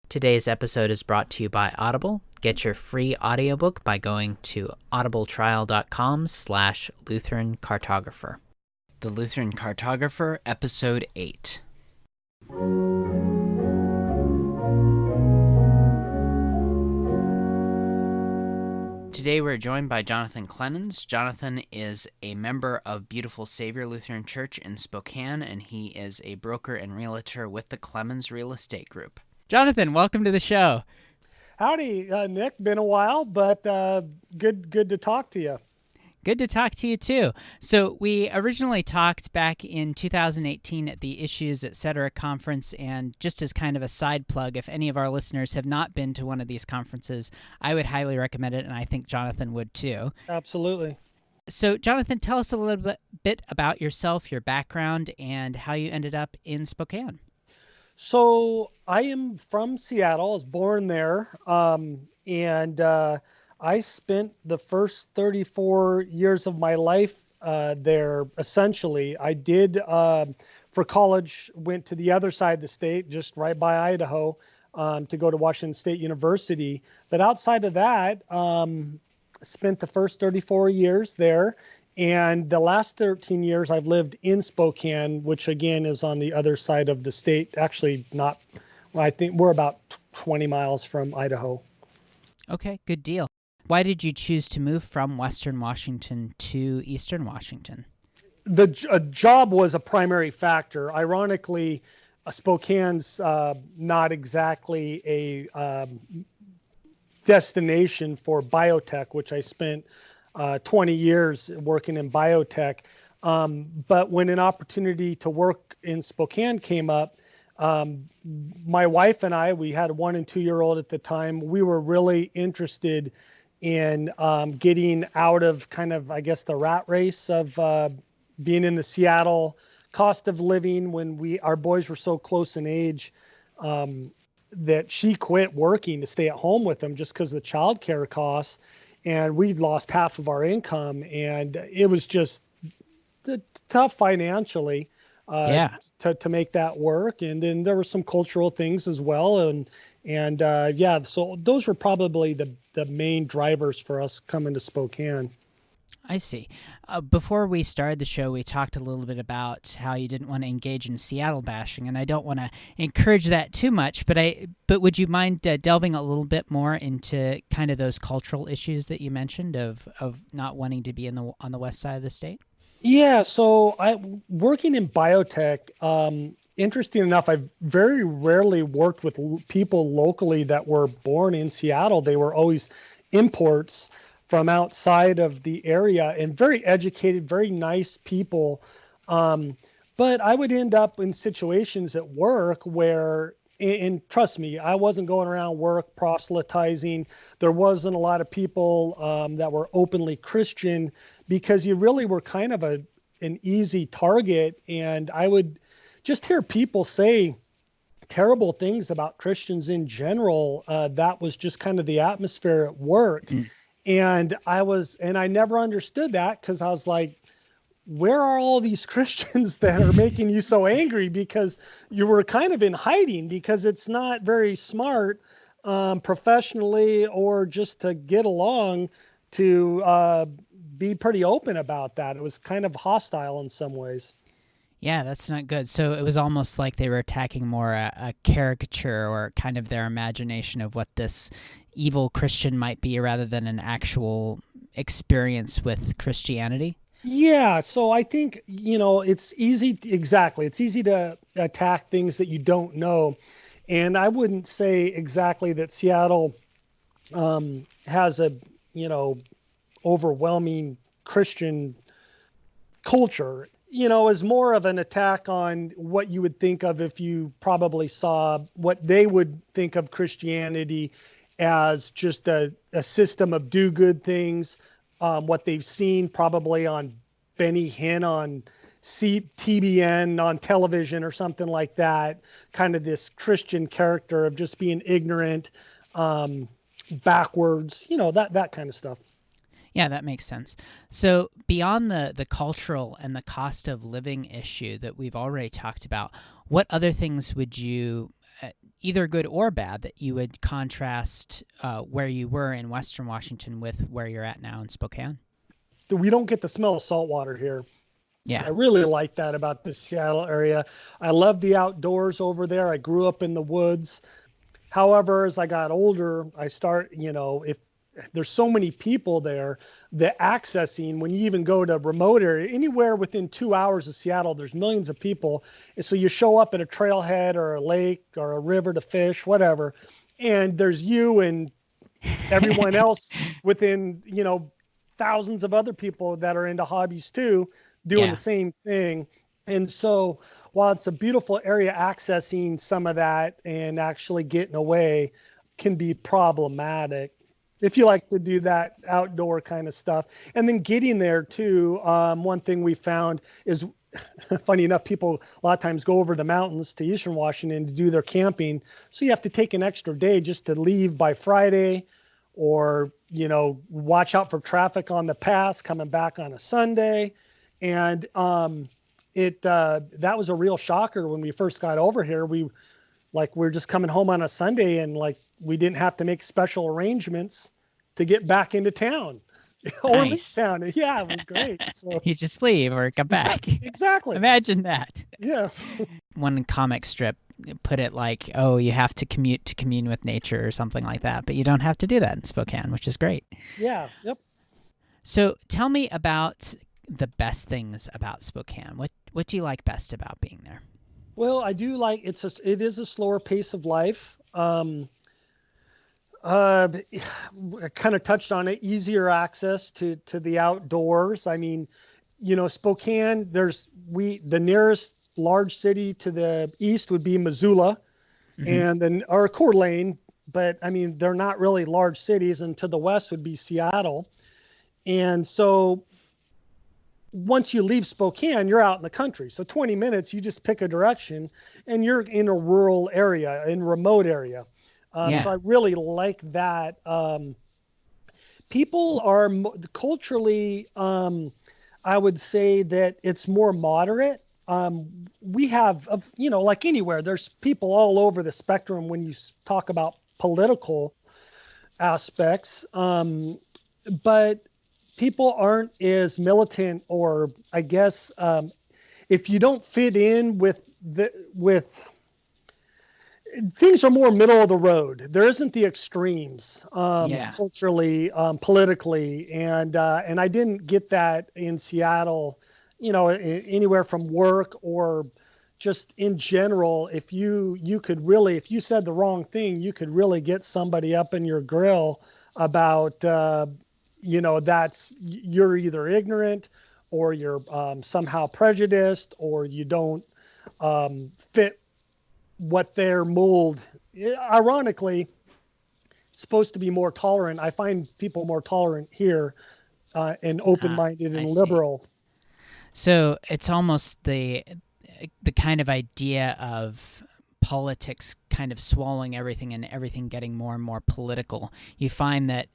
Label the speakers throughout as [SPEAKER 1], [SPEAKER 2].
[SPEAKER 1] Today's episode is brought to you by Audible. Get your free audiobook by going to audibletrial.com/Lutheran Cartographer. The Lutheran Cartographer, Episode 8. Today we're joined by Johnathan Clemens. Johnathan is a member of Beautiful Savior Lutheran Church in Spokane, and he is a broker and realtor with the Clemens Real Estate Group. Johnathan, welcome to the show.
[SPEAKER 2] Howdy, Nick. Been a while, but good to talk to you.
[SPEAKER 1] Good to talk to you, too. So we originally talked back in 2018 at the Issues Etc. conference, and just as kind of a side plug, if any of our listeners have not been to one of these conferences, I would highly recommend it, and I think Johnathan would, too.
[SPEAKER 2] Absolutely.
[SPEAKER 1] So, Johnathan, tell us a little bit about yourself, your background, and how you ended up in Spokane.
[SPEAKER 2] So I am from Seattle. I was born there, and I spent the first 34 years of my life there, essentially. I did, for college, went to the other side of the state, just right by Idaho, to go to Washington State University. But outside of that, spent the first 34 years there. And the last 13 years I've lived in Spokane, which again is on the other side of the state. Actually, not, I think we're about 20 miles from Idaho.
[SPEAKER 1] Okay, good deal. Why did you choose to move from Western Washington to Eastern Washington?
[SPEAKER 2] The job was a primary factor. Ironically, Spokane's not exactly a destination for biotech, which I spent 20 years working in biotech. But when an opportunity to work in Spokane came up, my wife and I, we had a 1 and 2 year old at the time. We were really interested in getting out of kind of, I guess, the rat race of being in the Seattle cost of living when our boys were so close in age that she quit working to stay at home with them just because of the childcare costs. And we'd lost half of our income, and it was just tough financially to make that work. And then there were some cultural things as well. So those were probably the main drivers for us coming to Spokane.
[SPEAKER 1] I see. Before we started the show, we talked a little bit about how you didn't want to engage in Seattle bashing, and I don't want to encourage that too much, but would you mind delving a little bit more into kind of those cultural issues that you mentioned of not wanting to be on the west side of the state?
[SPEAKER 2] Yeah, so working in biotech, interesting enough, I've very rarely worked with people locally that were born in Seattle. They were always imports from outside of the area, and very educated, very nice people. But I would end up in situations at work where, and trust me, I wasn't going around work proselytizing. There wasn't a lot of people that were openly Christian, because you really were kind of an easy target. And I would just hear people say terrible things about Christians in general. That was just kind of the atmosphere at work. And I never understood that, because I was like, where are all these Christians that are making you so angry? Because you were kind of in hiding, because it's not very smart professionally or just to get along to be pretty open about that. It was kind of hostile in some ways.
[SPEAKER 1] Yeah, that's not good. So it was almost like they were attacking more a caricature or kind of their imagination of what this evil Christian might be, rather than an actual experience with Christianity.
[SPEAKER 2] Yeah, so I think, it's easy to attack things that you don't know. And I wouldn't say exactly that Seattle has a, overwhelming Christian culture. Is more of an attack on what you would think of if you probably saw what they would think of Christianity as just a system of do good things, what they've seen probably on Benny Hinn on TBN on television or something like that, kind of this Christian character of just being ignorant, backwards, that kind of stuff.
[SPEAKER 1] Yeah, that makes sense. So beyond the cultural and the cost of living issue that we've already talked about, what other things would you either good or bad, that you would contrast where you were in Western Washington with where you're at now in Spokane?
[SPEAKER 2] We don't get the smell of salt water here. I
[SPEAKER 1] Yeah.
[SPEAKER 2] really like that about the Seattle area. I love the outdoors over there. I grew up in the woods. However, as I got older, if there's so many people there, the accessing, when you even go to remote area, anywhere within 2 hours of Seattle, there's millions of people. And so you show up at a trailhead or a lake or a river to fish, whatever, and there's you and everyone else within, thousands of other people that are into hobbies too, doing
[SPEAKER 1] Yeah.
[SPEAKER 2] the same thing. And so while it's a beautiful area, accessing some of that and actually getting away can be problematic if you like to do that outdoor kind of stuff. And then getting there too, one thing we found is, funny enough, people a lot of times go over the mountains to Eastern Washington to do their camping. So you have to take an extra day just to leave by Friday, or, watch out for traffic on the pass coming back on a Sunday. And that was a real shocker when we first got over here. We're just coming home on a Sunday, and we didn't have to make special arrangements to get back into town or leave
[SPEAKER 1] Nice.
[SPEAKER 2] town. Yeah, it was great. So
[SPEAKER 1] You just leave or come back.
[SPEAKER 2] exactly.
[SPEAKER 1] Imagine that.
[SPEAKER 2] Yes.
[SPEAKER 1] One comic strip put it like, oh, you have to commute to commune with nature or something like that, but you don't have to do that in Spokane, which is great.
[SPEAKER 2] Yeah. Yep.
[SPEAKER 1] So tell me about the best things about Spokane. What do you like best about being there?
[SPEAKER 2] Well, I do like it is a slower pace of life. I kind of touched on it, easier access to the outdoors. I mean, Spokane, the nearest large city to the east would be Missoula, and then or Coeur d'Alene, but I mean, they're not really large cities, and to the west would be Seattle. And so once you leave Spokane, you're out in the country. So 20 minutes, you just pick a direction and you're in a rural area, in a remote area. So I really like that. People are culturally, I would say that it's more moderate. We have, like anywhere, there's people all over the spectrum when you talk about political aspects. But people aren't as militant, or I guess if you don't fit in with things are more middle of the road. There isn't the extremes culturally, politically, and I didn't get that in Seattle. Anywhere from work or just in general, if you said the wrong thing, you could really get somebody up in your grill about that's you're either ignorant or you're somehow prejudiced, or you don't fit what their mold. Ironically, it's supposed to be more tolerant. I find people more tolerant here and open-minded and liberal.
[SPEAKER 1] So it's almost the kind of idea of politics kind of swallowing everything and everything getting more and more political. You find that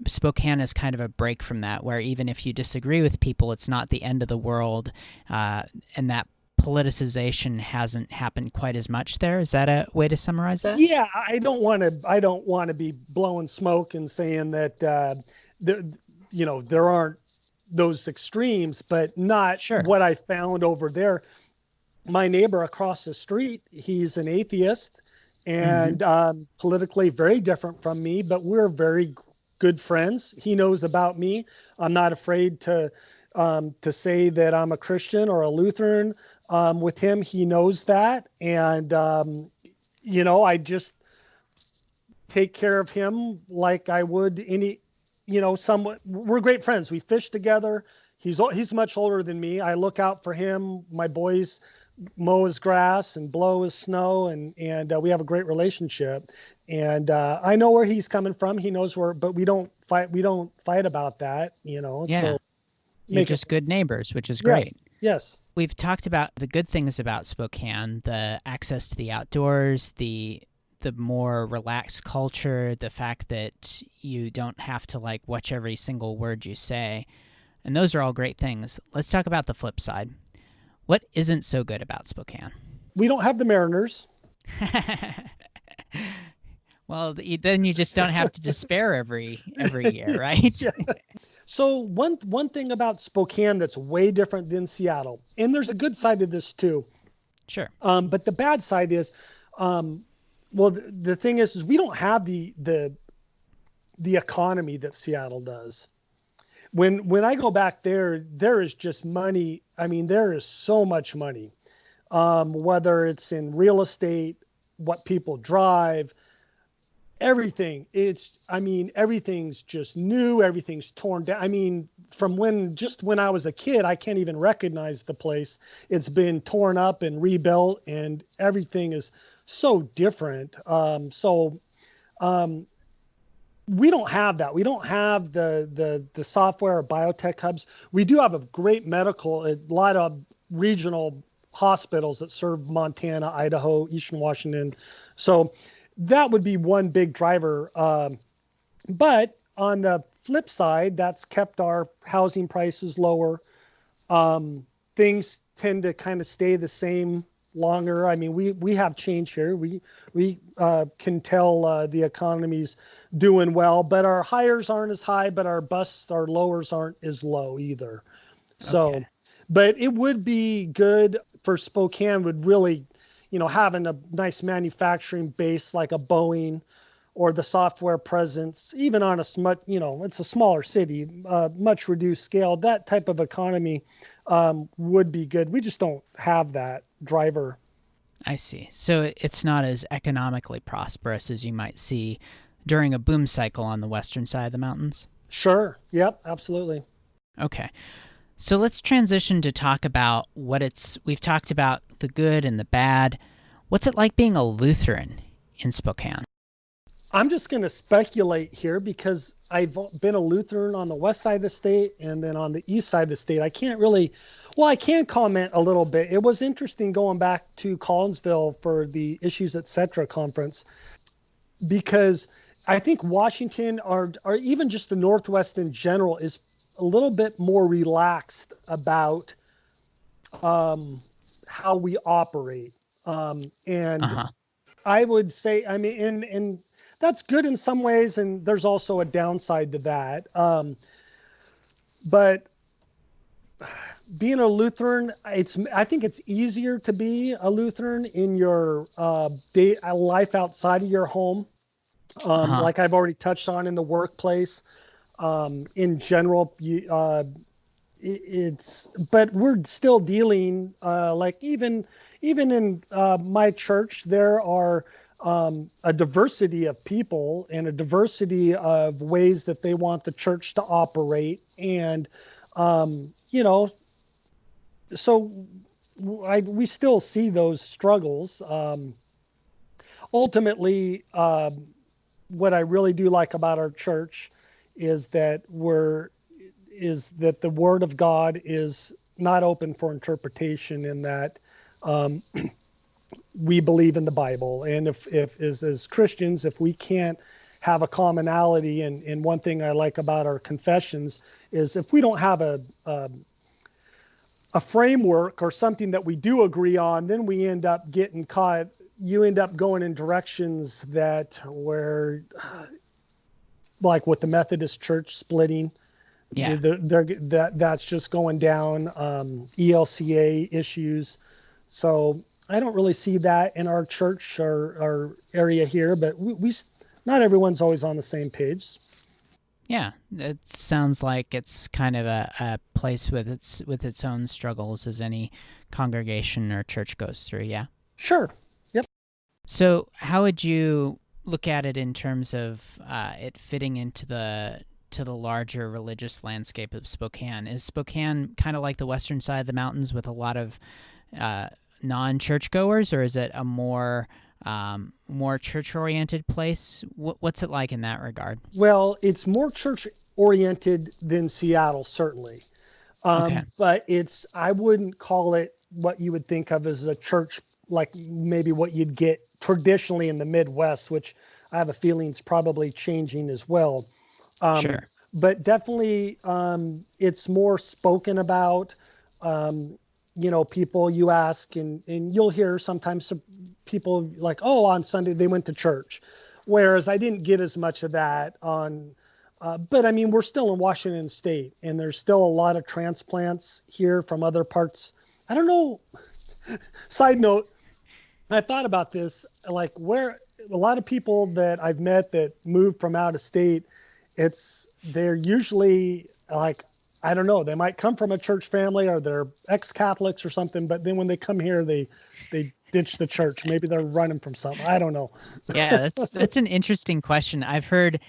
[SPEAKER 1] Spokane is kind of a break from that, where even if you disagree with people, it's not the end of the world, and that politicization hasn't happened quite as much there. Is that a way to summarize that?
[SPEAKER 2] Yeah, I don't want to be blowing smoke and saying that there aren't those extremes, but not what I found over there. My neighbor across the street, he's an atheist and politically very different from me, but we're very good friends. He knows about me. I'm not afraid to say that I'm a Christian or a Lutheran. With him, he knows that. And, I just take care of him like I would any, we're great friends. We fish together. He's much older than me. I look out for him. My boys mow his grass and blow his snow, and we have a great relationship. And I know where he's coming from. He knows where, but we don't fight. We don't fight about that,
[SPEAKER 1] Yeah.
[SPEAKER 2] So
[SPEAKER 1] You're just good neighbors, which is great.
[SPEAKER 2] Yes.
[SPEAKER 1] We've talked about the good things about Spokane, the access to the outdoors, the more relaxed culture, the fact that you don't have to watch every single word you say. And those are all great things. Let's talk about the flip side. What isn't so good about Spokane?
[SPEAKER 2] We don't have the Mariners.
[SPEAKER 1] Well, then you just don't have to despair every year, right?
[SPEAKER 2] Yeah. So one thing about Spokane that's way different than Seattle, and there's a good side to this too.
[SPEAKER 1] Sure.
[SPEAKER 2] But the bad side is, um, well, the thing is we don't have the economy that Seattle does. When I go back there, there is just money. I mean, there is so much money, whether it's in real estate, what people drive, everything. I mean, everything's just new. Everything's torn down. I mean, from when I was a kid, I can't even recognize the place. It's been torn up and rebuilt, and everything is so different. Um, we don't have that. We don't have the software or biotech hubs. We do have a great a lot of regional hospitals that serve Montana, Idaho, Eastern Washington. So that would be one big driver. But on the flip side, that's kept our housing prices lower. Things tend to kind of stay the same longer. I mean, we have change here. We can tell the economy's doing well, but our hires aren't as high, but our lowers aren't as low either. So,
[SPEAKER 1] Okay.
[SPEAKER 2] but it would be good for Spokane would really, having a nice manufacturing base like a Boeing or the software presence, even on it's a smaller city, much reduced scale, that type of economy would be good. We just don't have that driver.
[SPEAKER 1] I see. So it's not as economically prosperous as you might see during a boom cycle on the western side of the mountains.
[SPEAKER 2] Sure. Yep. Absolutely.
[SPEAKER 1] Okay. So let's transition to talk about we've talked about the good and the bad. What's it like being a Lutheran in Spokane?
[SPEAKER 2] I'm just going to speculate here because I've been a Lutheran on the west side of the state and then on the east side of the state. I can comment a little bit. It was interesting going back to Collinsville for the Issues Etc. conference because I think Washington or even just the Northwest in general is a little bit more relaxed about how we operate. And
[SPEAKER 1] Uh-huh.
[SPEAKER 2] I would say, I mean, and that's good in some ways, and there's also a downside to that. But being a Lutheran, I think it's easier to be a Lutheran in your life outside of your home.
[SPEAKER 1] Uh-huh.
[SPEAKER 2] Like I've already touched on in the workplace. In general, but we're still dealing like even in my church there are a diversity of people and a diversity of ways that they want the church to operate, and you know so we still see those struggles. Ultimately, what I really do like about our church is that the Word of God is not open for interpretation, in that we believe in the Bible. And if as Christians, if we can't have a commonality, and one thing I like about our confessions is if we don't have a framework or something that we do agree on, then we end up getting caught. You end up going in directions that where, like with the Methodist Church splitting,
[SPEAKER 1] Yeah.
[SPEAKER 2] that's just going down. ELCA issues. So I don't really see that in our church or our area here, but we not everyone's always on the same page.
[SPEAKER 1] Yeah. It sounds like it's kind of a place with its own struggles as any congregation or church goes through. Yeah.
[SPEAKER 2] Sure. Yep.
[SPEAKER 1] So how would you look at it in terms of it fitting into the larger religious landscape of Spokane? Is Spokane kind of like the western side of the mountains with a lot of non-churchgoers, or is it a more church-oriented place? What's it like in that regard?
[SPEAKER 2] Well, it's more church oriented than Seattle, certainly.
[SPEAKER 1] Okay.
[SPEAKER 2] But I wouldn't call it what you would think of as a church, like maybe what you'd get traditionally in the Midwest, which I have a feeling is probably changing as well.
[SPEAKER 1] Sure.
[SPEAKER 2] But definitely, it's more spoken about. People you ask, and you'll hear sometimes some people like, oh, on Sunday they went to church. Whereas I didn't get as much of that on, but I mean, we're still in Washington State, and there's still a lot of transplants here from other parts. I don't know. Side note, I thought about this, like where a lot of people that I've met that moved from out of state, they're usually like, I don't know, they might come from a church family or they're ex-Catholics or something, but then when they come here, they ditch the church. Maybe they're running from something. I don't know.
[SPEAKER 1] Yeah, that's an interesting question. I've heard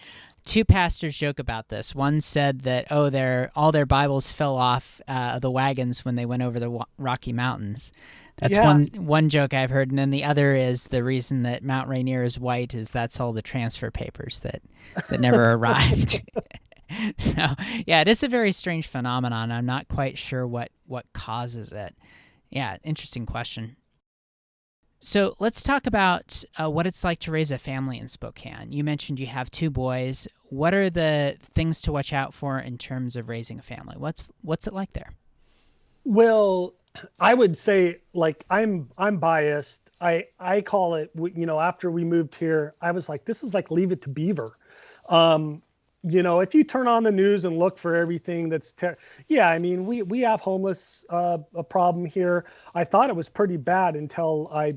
[SPEAKER 1] two pastors joke about this. One said that all their Bibles fell off the wagons when they went over the Rocky Mountains. That's
[SPEAKER 2] Yeah.
[SPEAKER 1] one joke I've heard, and then the other is the reason that Mount Rainier is white is that's all the transfer papers that never arrived. So yeah, it is a very strange phenomenon. I'm not quite sure what causes it. Yeah, interesting question. So let's talk about what it's like to raise a family in Spokane. You mentioned you have two boys. What are the things to watch out for in terms of raising a family? What's it like there?
[SPEAKER 2] Well, I would say like I'm biased. I call it, after we moved here, I was like, this is like Leave It to Beaver. Um, if you turn on the news and look for everything yeah, I mean, we have homeless a problem here. I thought it was pretty bad until I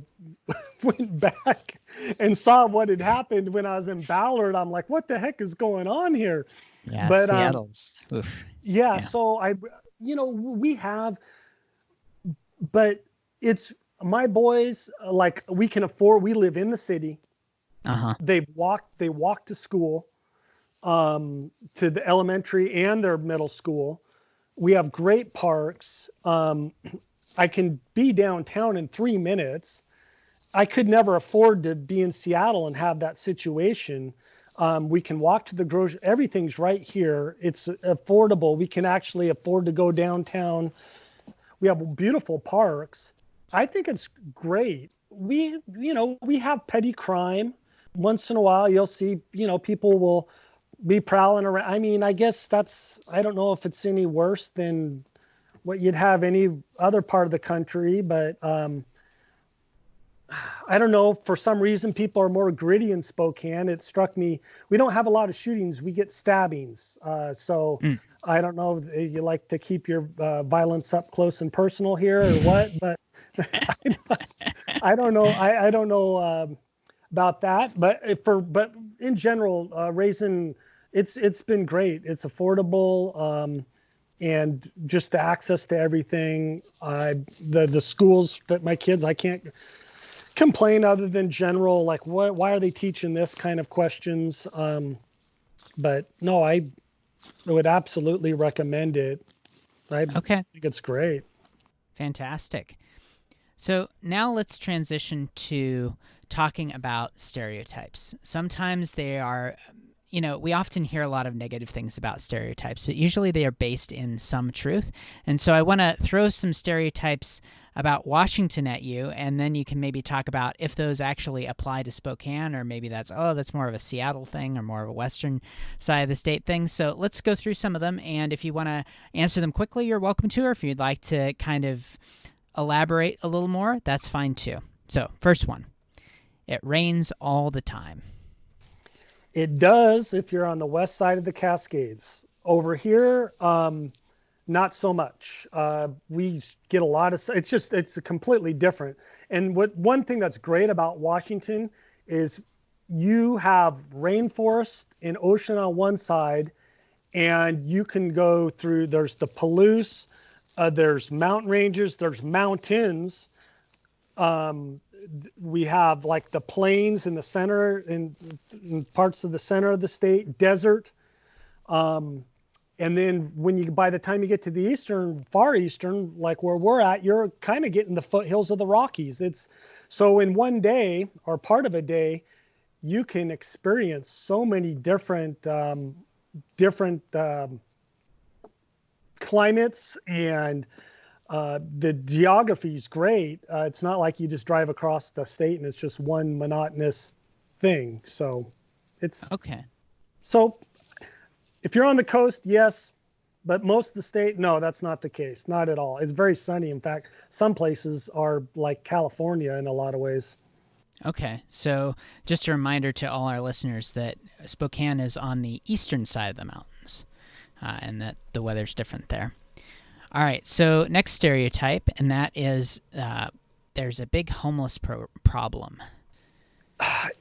[SPEAKER 2] went back and saw what had happened when I was in Ballard. I'm like, what the heck is going on here?
[SPEAKER 1] Yeah,
[SPEAKER 2] But
[SPEAKER 1] Seattle's. Oof.
[SPEAKER 2] yeah,
[SPEAKER 1] Yeah.
[SPEAKER 2] so we have, but it's my boys, like we can afford, we live in the city.
[SPEAKER 1] Uh-huh.
[SPEAKER 2] They walk to school, to the elementary and their middle school. We have great parks. I can be downtown in 3 minutes. I could never afford to be in Seattle and have that situation. We can walk to the grocery. Everything's right here. It's affordable. We can actually afford to go downtown. We have beautiful parks. I think it's great. We have petty crime. Once in a while, you'll see, people will be prowling around. I mean, I guess I don't know if it's any worse than what you'd have any other part of the country, but I don't know. For some reason, people are more gritty in Spokane. It struck me. We don't have a lot of shootings. We get stabbings. So I don't know if you like to keep your violence up close and personal here or what, but I don't know. I don't know about that. But in general, raising, it's been great. It's affordable. And just the access to everything. The schools that my kids, I can't complain other than general, like why are they teaching this kind of questions. But no, I would absolutely recommend it. I
[SPEAKER 1] Okay.
[SPEAKER 2] think it's great.
[SPEAKER 1] Fantastic. So now let's transition to talking about stereotypes. Sometimes they are, we often hear a lot of negative things about stereotypes, but usually they are based in some truth. And so I want to throw some stereotypes about Washington at you, and then you can maybe talk about if those actually apply to Spokane, or maybe that's more of a Seattle thing or more of a western side of the state thing. So let's go through some of them, and if you want to answer them quickly, you're welcome to, or if you'd like to kind of elaborate a little more, that's fine too. So first one, it rains all the time.
[SPEAKER 2] It does if you're on the west side of the Cascades. Over here, not so much. We get a lot of, it's completely different. And one thing that's great about Washington is you have rainforest and ocean on one side, and you can go through, there's the Palouse, there's mountain ranges, there's mountains. We have like the plains in the center, in parts of the center of the state, desert. And then by the time you get to the far eastern, like where we're at, you're kind of getting the foothills of the Rockies. So in one day or part of a day, you can experience so many different climates, and the geography is great. It's not like you just drive across the state and it's just one monotonous thing. So it's
[SPEAKER 1] okay.
[SPEAKER 2] So if you're on the coast, yes, but most of the state, no, that's not the case. Not at all. It's very sunny. In fact, some places are like California in a lot of ways.
[SPEAKER 1] Okay, so just a reminder to all our listeners that Spokane is on the eastern side of the mountains, and that the weather's different there. All right, so next stereotype, and that is there's a big homeless problem.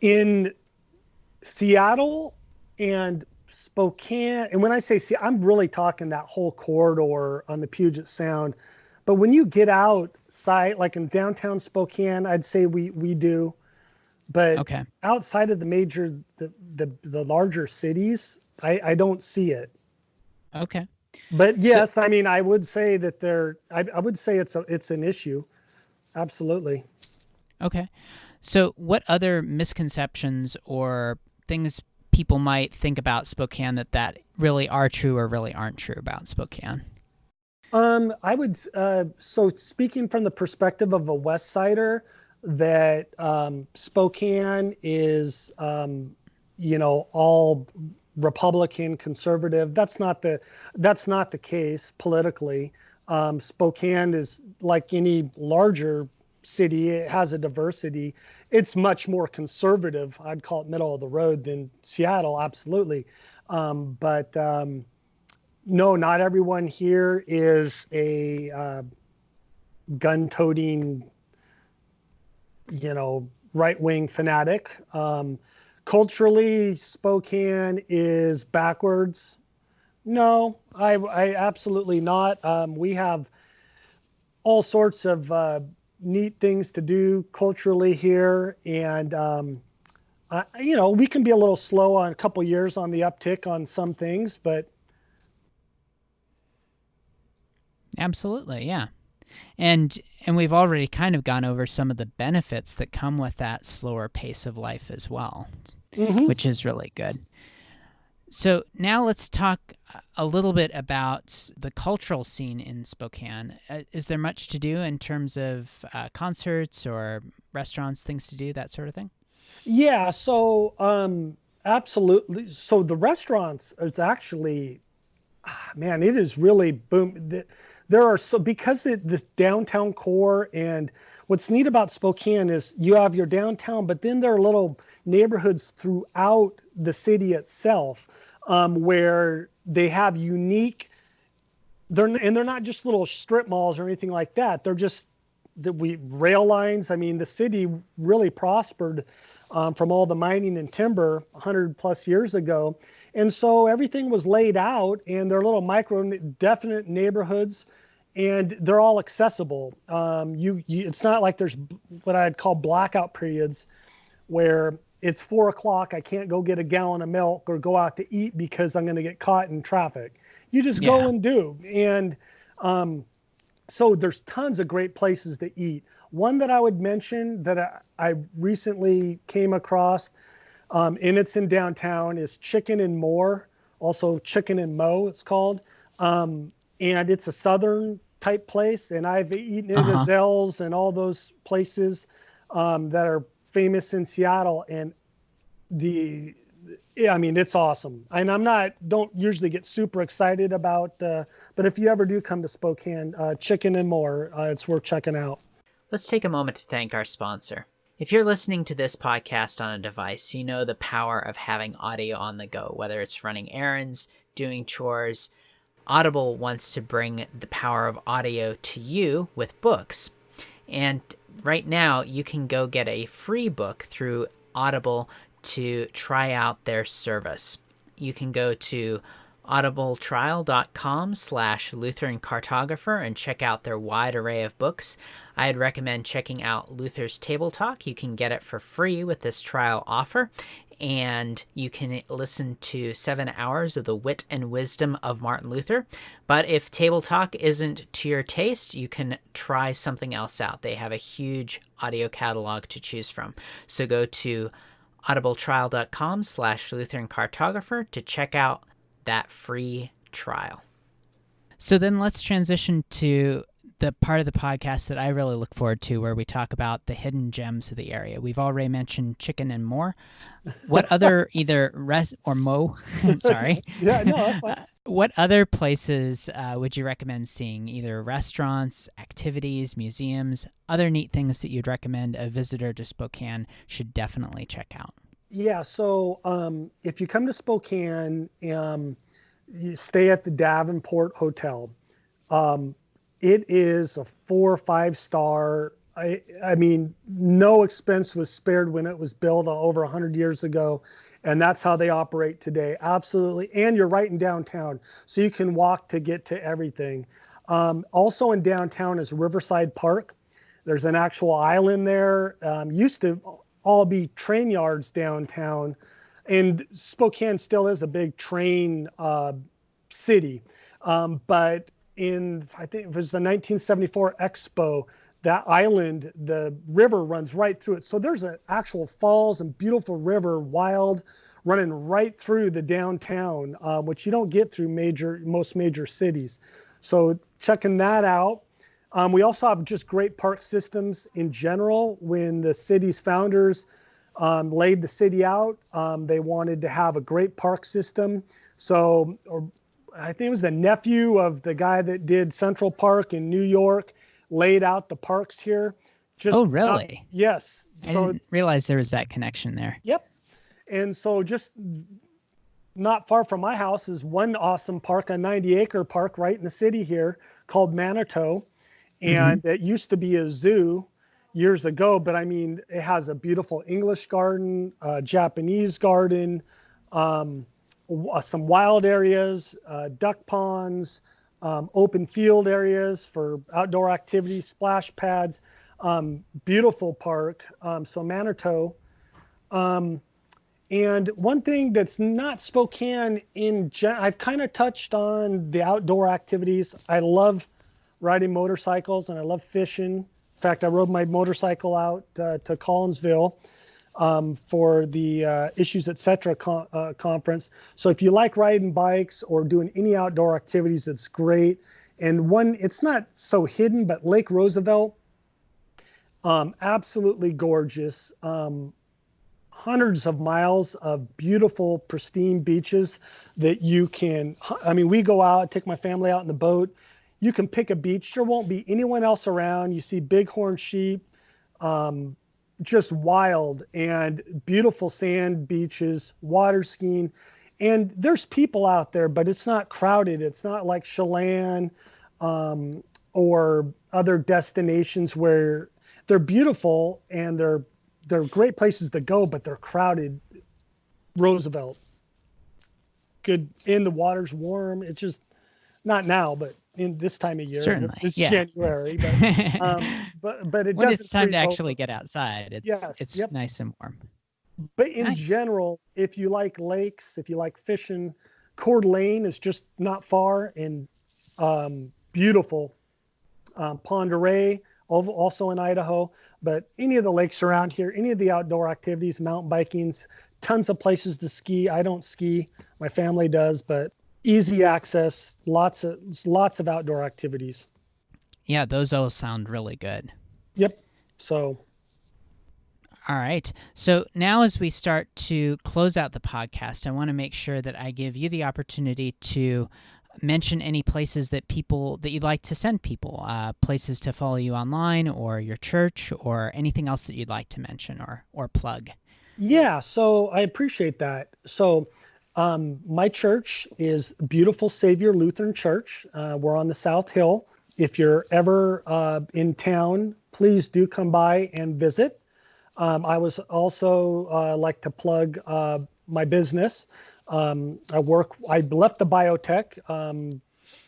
[SPEAKER 2] In Seattle and Spokane, and when I say I'm really talking that whole corridor on the Puget Sound. But when you get outside, like in downtown Spokane, I'd say we do. But
[SPEAKER 1] Okay.
[SPEAKER 2] outside of the larger cities, I don't see it.
[SPEAKER 1] Okay.
[SPEAKER 2] But
[SPEAKER 1] So,
[SPEAKER 2] yes, I mean, I would say that I would say it's an issue. Absolutely.
[SPEAKER 1] okay. So, what other misconceptions or things people might think about Spokane that really are true or really aren't true about Spokane?
[SPEAKER 2] I would, so speaking from the perspective of a West Sider, that Spokane is, all Republican conservative. That's not the case politically. Spokane is like any larger city. It has a diversity. It's much more conservative. I'd call it middle of the road than Seattle, absolutely. But no, not everyone here is a gun-toting, right-wing fanatic. Culturally, Spokane is backwards. No, I absolutely not. We have all sorts of neat things to do culturally here, and we can be a little slow on a couple years on the uptick on some things, but
[SPEAKER 1] Absolutely, yeah. And we've already kind of gone over some of the benefits that come with that slower pace of life as well,
[SPEAKER 2] mhm.
[SPEAKER 1] which is really good. So now let's talk a little bit about the cultural scene in Spokane. Is there much to do in terms of concerts or restaurants, things to do, that sort of thing?
[SPEAKER 2] Yeah, so absolutely. So the restaurants is actually, man, it is really boom. There are so because the downtown core, and what's neat about Spokane is you have your downtown, but then there are little neighborhoods throughout the city itself, where they have unique. They're not just little strip malls or anything like that. They're just we rail lines. I mean, the city really prospered from all the mining and timber 100 plus years ago. And so everything was laid out, and they're little micro definite neighborhoods, and they're all accessible. It's not like there's what I'd call blackout periods where it's 4 o'clock. I can't go get a gallon of milk or go out to eat because I'm going to get caught in traffic. You just go
[SPEAKER 1] Yeah.
[SPEAKER 2] and do. And so there's tons of great places to eat. One that I would mention that I recently came across, and it's in downtown, is Chicken and More, also Chicken and Mo, it's called. And it's a southern type place, and I've eaten
[SPEAKER 1] Uh
[SPEAKER 2] it at
[SPEAKER 1] huh.
[SPEAKER 2] Zell's and all those places that are famous in Seattle. And yeah, I mean, it's awesome. And don't usually get super excited about, but if you ever do come to Spokane, Chicken and More, it's worth checking out.
[SPEAKER 1] Let's take a moment to thank our sponsor. If you're listening to this podcast on a device, you know the power of having audio on the go, whether it's running errands, doing chores. Audible wants to bring the power of audio to you with books. And right now, you can go get a free book through Audible to try out their service. You can go to audibletrial.com/Lutheran Cartographer and check out their wide array of books. I'd recommend checking out Luther's Table Talk. You can get it for free with this trial offer, and you can listen to 7 hours of the wit and wisdom of Martin Luther. But if Table Talk isn't to your taste, you can try something else out. They have a huge audio catalog to choose from. So go to audibletrial.com/Lutheran Cartographer to check out that free trial. So then let's transition to the part of the podcast that I really look forward to, where we talk about the hidden gems of the area. We've already mentioned chicken and more. What other either rest or mo? Sorry.
[SPEAKER 2] Yeah, no, that's fine.
[SPEAKER 1] What other places would you recommend seeing? Either restaurants, activities, museums, other neat things that you'd recommend a visitor to Spokane should definitely check out?
[SPEAKER 2] Yeah, so if you come to Spokane, you stay at the Davenport Hotel. It is a 4 or 5-star. I mean, no expense was spared when it was built over 100 years ago, and that's how they operate today. Absolutely, and you're right in downtown, so you can walk to get to everything. Also in downtown is Riverside Park. There's an actual island there. Used to all be train yards downtown, and Spokane still is a big train city, but I think it was the 1974 Expo, that island, the river runs right through it. So there's an actual falls and beautiful river, wild, running right through the downtown, which you don't get through most major cities. So checking that out. We also have just great park systems in general. When the city's founders laid the city out, they wanted to have a great park system. So, I think it was the nephew of the guy that did Central Park in New York, laid out the parks here.
[SPEAKER 1] Oh, really?
[SPEAKER 2] Yes.
[SPEAKER 1] I didn't realize there was that connection there.
[SPEAKER 2] Yep. And so just not far from my house is one awesome park, a 90-acre park right in the city here called Manitou. And it used to be a zoo years ago, but I mean, it has a beautiful English garden, Japanese garden, some wild areas, duck ponds, open field areas for outdoor activities, splash pads, beautiful park. So Manitou. And one thing that's not Spokane I've kind of touched on the outdoor activities. I love riding motorcycles and I love fishing. In fact, I rode my motorcycle out to Collinsville for the Issues Etc. conference. So if you like riding bikes or doing any outdoor activities, it's great. And it's not so hidden, but Lake Roosevelt, absolutely gorgeous. Hundreds of miles of beautiful, pristine beaches that we go out, take my family out in the boat. You can pick a beach. There won't be anyone else around. You see bighorn sheep, just wild and beautiful sand beaches, water skiing. And there's people out there, but it's not crowded. It's not like Chelan or other destinations where they're beautiful and they're great places to go, but they're crowded. Roosevelt, good, and the water's warm. It's just not now, but in this time of year.
[SPEAKER 1] Certainly,
[SPEAKER 2] it's
[SPEAKER 1] yeah.
[SPEAKER 2] January, but it
[SPEAKER 1] when
[SPEAKER 2] doesn't
[SPEAKER 1] it's time to
[SPEAKER 2] freeze
[SPEAKER 1] actually get outside, it's
[SPEAKER 2] yep.
[SPEAKER 1] nice and warm.
[SPEAKER 2] But in
[SPEAKER 1] Nice.
[SPEAKER 2] general, if you like lakes, if you like fishing, Coeur d'Alene is just not far, and beautiful. Pend Oreille, also in Idaho. But any of the lakes around here, any of the outdoor activities, mountain bikings, tons of places to ski. I don't ski, my family does, but easy access, lots of outdoor activities.
[SPEAKER 1] Yeah, those all sound really good.
[SPEAKER 2] Yep. So.
[SPEAKER 1] All right. So now as we start to close out the podcast, I want to make sure that I give you the opportunity to mention any places that you'd like to send people, places to follow you online or your church or anything else that you'd like to mention or plug.
[SPEAKER 2] Yeah, so I appreciate that. So my church is Beautiful Savior Lutheran Church. We're on the South Hill. If you're ever in town, please do come by and visit. I was also like to plug my business. I left the biotech,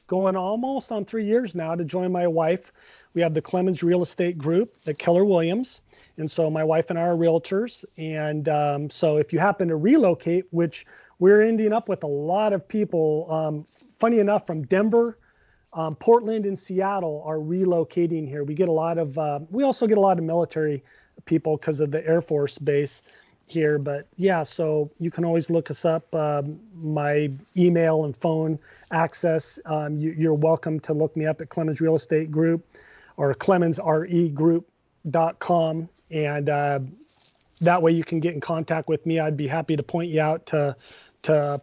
[SPEAKER 2] going almost on 3 years now to join my wife. We have the Clemens Real Estate Group at Keller Williams. And so my wife and I are realtors. And so if you happen to relocate, which we're ending up with a lot of people, funny enough, from Denver, Portland and Seattle are relocating here. We also get a lot of military people because of the Air Force base. here, but yeah, so you can always look us up. My email and phone access, you're welcome to look me up at Clemens Real Estate Group or clemensregroup.com. And that way you can get in contact with me. I'd be happy to point you out to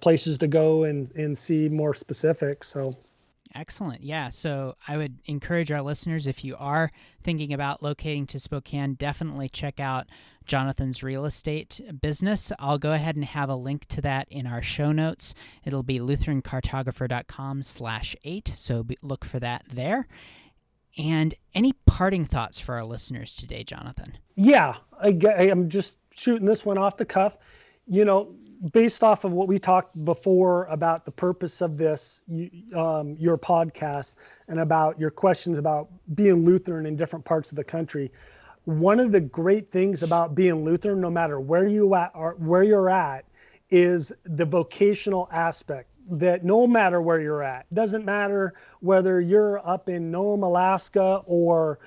[SPEAKER 2] places to go and see more specifics. So.
[SPEAKER 1] Excellent. Yeah. So I would encourage our listeners, if you are thinking about locating to Spokane, definitely check out Johnathan's real estate business. I'll go ahead and have a link to that in our show notes. It'll be lutherancartographer.com/8. So look for that there. And any parting thoughts for our listeners today, Johnathan?
[SPEAKER 2] Yeah, I'm just shooting this one off the cuff. Based off of what we talked before about the purpose of this, your podcast, and about your questions about being Lutheran in different parts of the country, one of the great things about being Lutheran, no matter where you're at, is the vocational aspect. That no matter where you're at, doesn't matter whether you're up in Nome, Alaska, or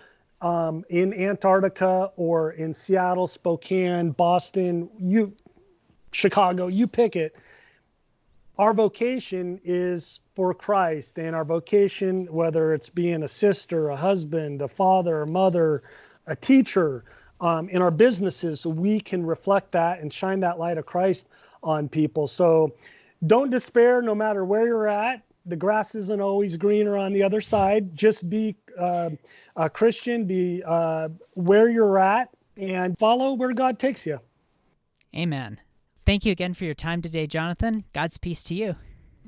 [SPEAKER 2] in Antarctica, or in Seattle, Spokane, Boston, Chicago, you pick it. Our vocation is for Christ, and our vocation, whether it's being a sister, a husband, a father, a mother, a teacher, in our businesses, so we can reflect that and shine that light of Christ on people. So don't despair, no matter where you're at. The grass isn't always greener on the other side. Just be a Christian, be where you're at, and follow where God takes you.
[SPEAKER 1] Amen. Thank you again for your time today, Johnathan. God's peace to you.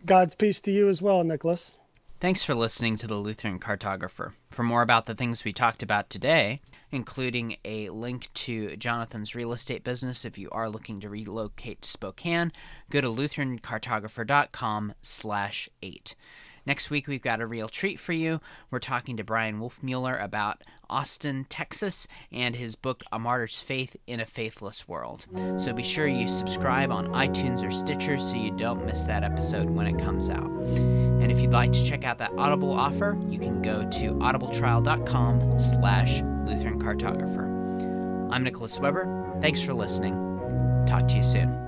[SPEAKER 2] God's peace to you as well, Nicholas.
[SPEAKER 1] Thanks for listening to the Lutheran Cartographer. For more about the things we talked about today, including a link to Johnathan's real estate business if you are looking to relocate to Spokane, go to lutherancartographer.com/8. Next week, we've got a real treat for you. We're talking to Brian Wolfmueller about Austin, Texas, and his book, A Martyr's Faith in a Faithless World. So be sure you subscribe on iTunes or Stitcher so you don't miss that episode when it comes out. And if you'd like to check out that Audible offer, you can go to audibletrial.com/Lutheran Cartographer. I'm Nicholas Weber. Thanks for listening. Talk to you soon.